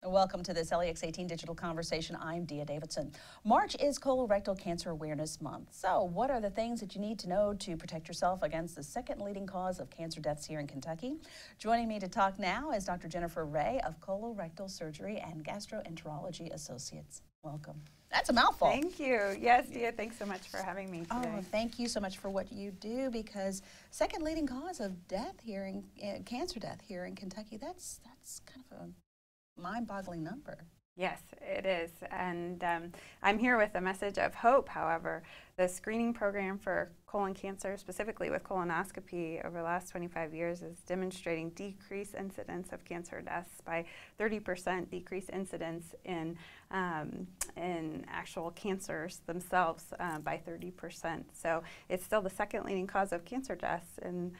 Welcome to this LEX 18 Digital Conversation. I'm Dia Davidson. March is Colorectal Cancer Awareness Month. So what are the things that you need to know to protect yourself against the second leading cause of cancer deaths here in Kentucky? Joining me to talk now is Dr. Jennifer Ray of Colorectal Surgery and Gastroenterology Associates. Welcome. That's a mouthful. Thank you. Yes, Dia, thanks so much for having me today. Oh, thank you so much for what you do, because second leading cause of death here in cancer death here in Kentucky, that's kind of a mind-boggling number. Yes, it is. And I'm here with a message of hope, however. The screening program for colon cancer, specifically with colonoscopy, over the last 25 years is demonstrating decreased incidence of cancer deaths by 30%, decreased incidence in actual cancers themselves by 30%. So it's still the second leading cause of cancer deaths in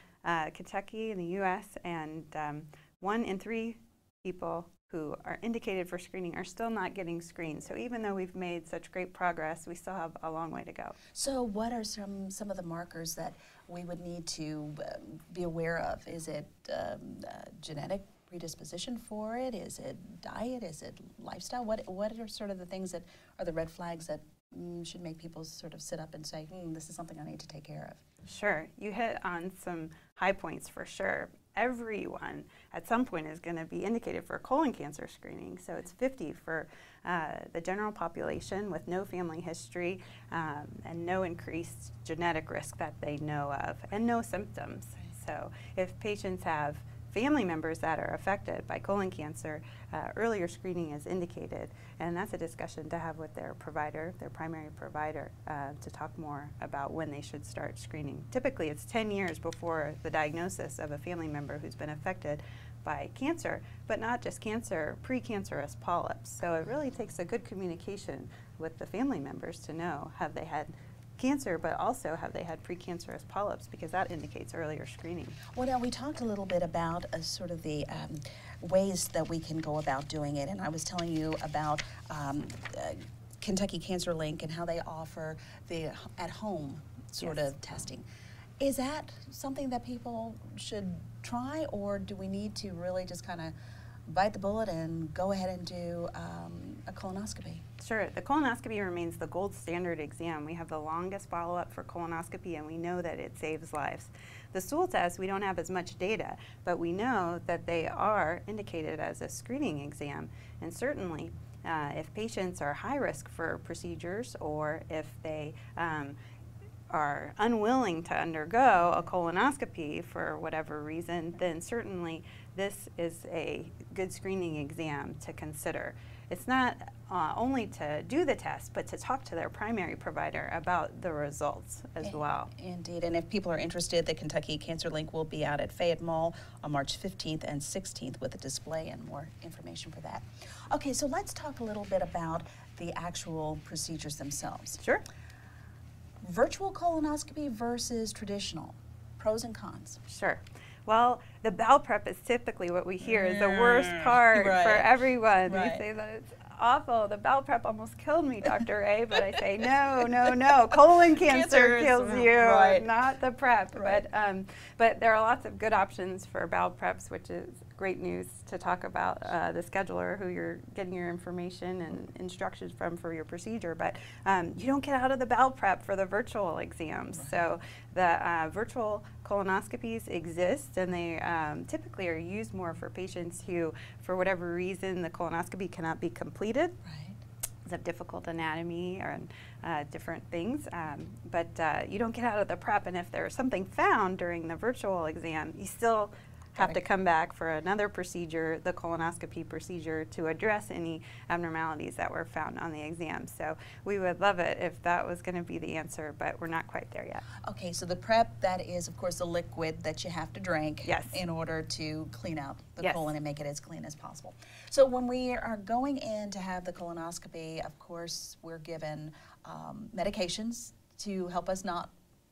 Kentucky, in the U.S., and 1 in 3 people who are indicated for screening are still not getting screened. So even though we've made such great progress, we still have a long way to go. So what are some of the markers that we would need to be aware of? Is it genetic predisposition for it? Is it diet? Is it lifestyle? What are sort of the things that are the red flags that should make people sort of sit up and say, this is something I need to take care of? Sure. You hit on some high points for sure. Everyone at some point is going to be indicated for colon cancer screening. So it's 50 for the general population with no family history and no increased genetic risk that they know of, and no symptoms. So if patients have family members that are affected by colon cancer, earlier screening is indicated, and that's a discussion to have with their provider, their primary provider, to talk more about when they should start screening. Typically it's 10 years before the diagnosis of a family member who's been affected by cancer, but not just cancer, precancerous polyps. So it really takes a good communication with the family members to know, have they had cancer, but also have they had precancerous polyps, because that indicates earlier screening. Well, now we talked a little bit about sort of the ways that we can go about doing it, and I was telling you about Kentucky Cancer Link and how they offer the at-home sort of testing. Is that something that people should try, or do we need to really just kind of bite the bullet and go ahead and do a colonoscopy? Sure. The colonoscopy remains the gold standard exam. We have the longest follow-up for colonoscopy, and we know that it saves lives. The stool test, we don't have as much data, but we know that they are indicated as a screening exam. And certainly, if patients are high risk for procedures, or if they are unwilling to undergo a colonoscopy for whatever reason, then certainly this is a good screening exam to consider. It's not only to do the test, but to talk to their primary provider about the results as well. Indeed, and if people are interested, the Kentucky Cancer Link will be out at Fayette Mall on March 15th and 16th with a display and more information for that. Okay, so let's talk a little bit about the actual procedures themselves. Sure. Virtual colonoscopy versus traditional, pros and cons. Sure. Well, the bowel prep is typically what we hear is the worst part for everyone. Right. We say that it's awful. The bowel prep almost killed me, Dr. Ray, but I say, no, no, no. Colon cancer kills you, not the prep. Right. But there are lots of good options for bowel preps, which is great news to talk about the scheduler who you're getting your information and instructions from for your procedure. But you don't get out of the bowel prep for the virtual exams. Right. So the virtual colonoscopies exist, and they typically are used more for patients who, for whatever reason, the colonoscopy cannot be completed. Right. Of difficult anatomy or different things, but you don't get out of the prep, and if there's something found during the virtual exam, you still have to come back for another procedure, the colonoscopy procedure, to address any abnormalities that were found on the exam. So we would love it if that was going to be the answer, but we're not quite there yet. Okay, so the prep, that is, of course, the liquid that you have to drink in order to clean out the colon and make it as clean as possible. So when we are going in to have the colonoscopy, of course, we're given medications to help us not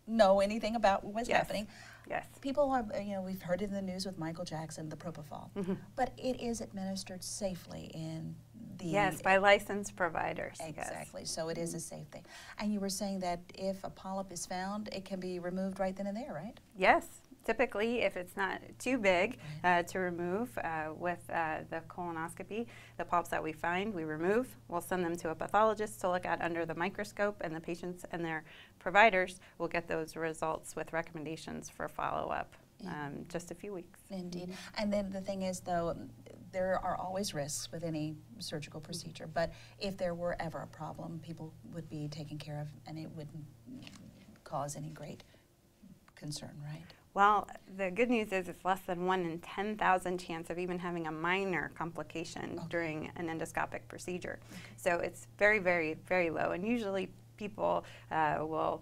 know anything about what's happening. Yes. People are, we've heard in the news with Michael Jackson, the propofol, but it is administered safely in Yes, by licensed providers. Exactly. Yes. So it is a safe thing. And you were saying that if a polyp is found, it can be removed right then and there, right? Yes. Typically, if it's not too big to remove with the colonoscopy, the polyps that we find, we remove. We'll send them to a pathologist to look at under the microscope, and the patients and their providers will get those results with recommendations for follow-up just a few weeks. Indeed. And then the thing is, though, there are always risks with any surgical procedure, but if there were ever a problem, people would be taken care of, and it wouldn't cause any great concern, right? Well, the good news is it's less than 1 in 10,000 chance of even having a minor complication during an endoscopic procedure. So it's very, very, very low. And usually people will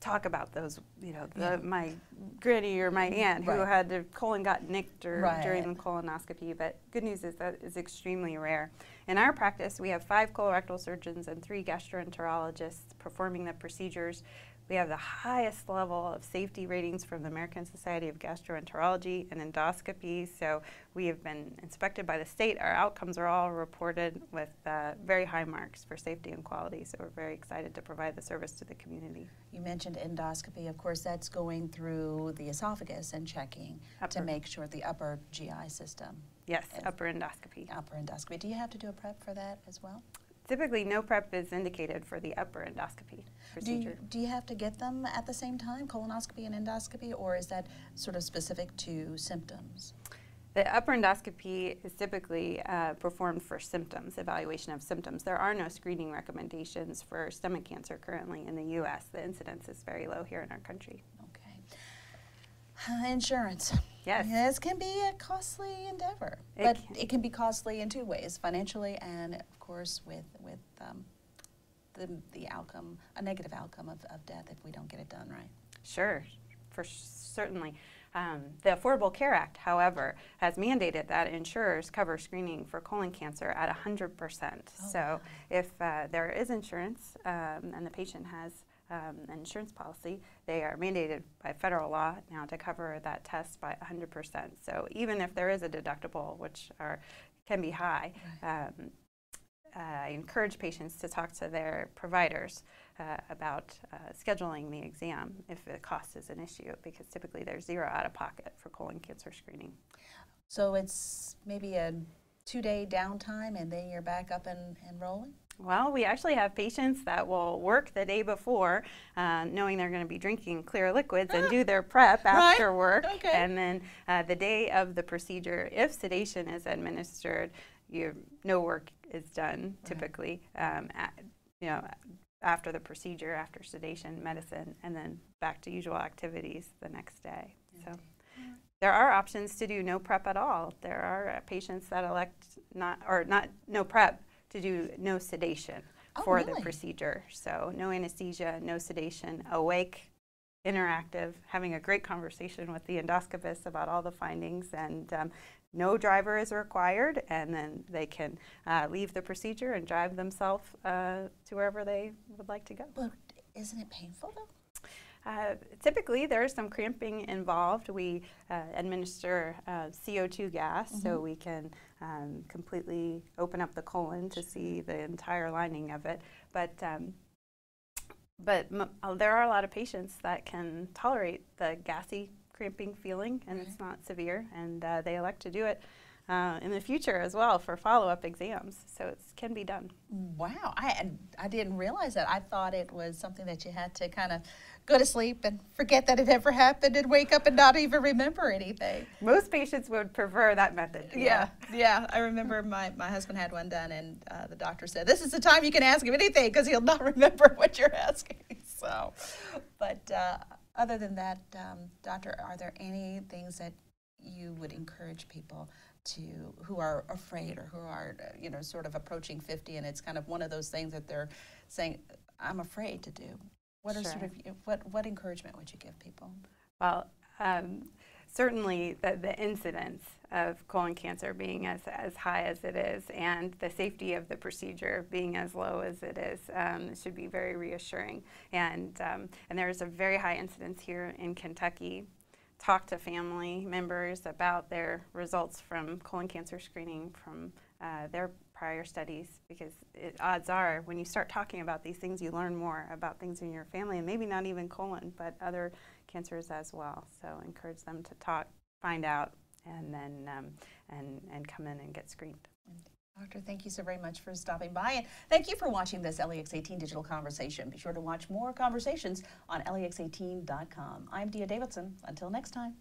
talk about those, you know, my granny or my aunt who had their colon got nicked or during the colonoscopy. But good news is that is extremely rare. In our practice, we have 5 colorectal surgeons and 3 gastroenterologists performing the procedures. We have the highest level of safety ratings from the American Society of Gastroenterology and Endoscopy, so we have been inspected by the state. Our outcomes are all reported with very high marks for safety and quality, so we're very excited to provide the service to the community. You mentioned endoscopy. Of course, that's going through the esophagus and checking to make sure the upper GI system. Yes, upper endoscopy. Upper endoscopy. Do you have to do a prep for that as well? Typically, no prep is indicated for the upper endoscopy procedure. Do you have to get them at the same time, colonoscopy and endoscopy, or is that sort of specific to symptoms? The upper endoscopy is typically performed for symptoms, evaluation of symptoms. There are no screening recommendations for stomach cancer currently in the U.S. The incidence is very low here in our country. Okay. Insurance. Yes. This can be a costly endeavor, but it can be costly in 2 ways, financially and, of course, with the outcome, a negative outcome of death if we don't get it done right. Sure, certainly. The Affordable Care Act, however, has mandated that insurers cover screening for colon cancer at 100%. So if there is insurance and the patient has an insurance policy, they are mandated by federal law now to cover that test by 100%. So even if there is a deductible, which can be high, I encourage patients to talk to their providers about scheduling the exam if the cost is an issue, because typically there's zero out of pocket for colon cancer screening. So it's maybe a 2-day downtime and then you're back up and rolling? Well, we actually have patients that will work the day before, knowing they're going to be drinking clear liquids and do their prep after work. And then the day of the procedure, if sedation is administered, no work is done typically, after the procedure, after sedation, medicine, and then back to usual activities the next day. So there are options to do no prep at all. There are patients that elect no prep, to do no sedation for the procedure. So no anesthesia, no sedation, awake, interactive, having a great conversation with the endoscopist about all the findings, and no driver is required, and then they can leave the procedure and drive themselves to wherever they would like to go. But isn't it painful though? Typically, there is some cramping involved. We administer CO2 gas, so we can completely open up the colon to see the entire lining of it. But there are a lot of patients that can tolerate the gassy cramping feeling, and it's not severe, and they elect to do it in the future as well for follow-up exams. So it can be done. Wow, I didn't realize that. I thought it was something that you had to kind of go to sleep and forget that it ever happened and wake up and not even remember anything. Most patients would prefer that method. Yeah. I remember my husband had one done, and the doctor said, "This is the time you can ask him anything because he'll not remember what you're asking." So, but other than that, doctor, are there any things that you would encourage people who are afraid or who are sort of approaching 50, and it's kind of one of those things that they're saying, "I'm afraid to do"? What are what encouragement would you give people? Well, certainly the incidence of colon cancer being as high as it is, and the safety of the procedure being as low as it is, should be very reassuring. And there is a very high incidence here in Kentucky. Talk to family members about their results from colon cancer screening from their prior studies, because odds are when you start talking about these things, you learn more about things in your family, and maybe not even colon, but other cancers as well. So encourage them to talk, find out, and then and come in and get screened. Doctor, thank you so very much for stopping by, and thank you for watching this LEX 18 Digital Conversation. Be sure to watch more conversations on lex18.com. I'm Dia Davidson. Until next time.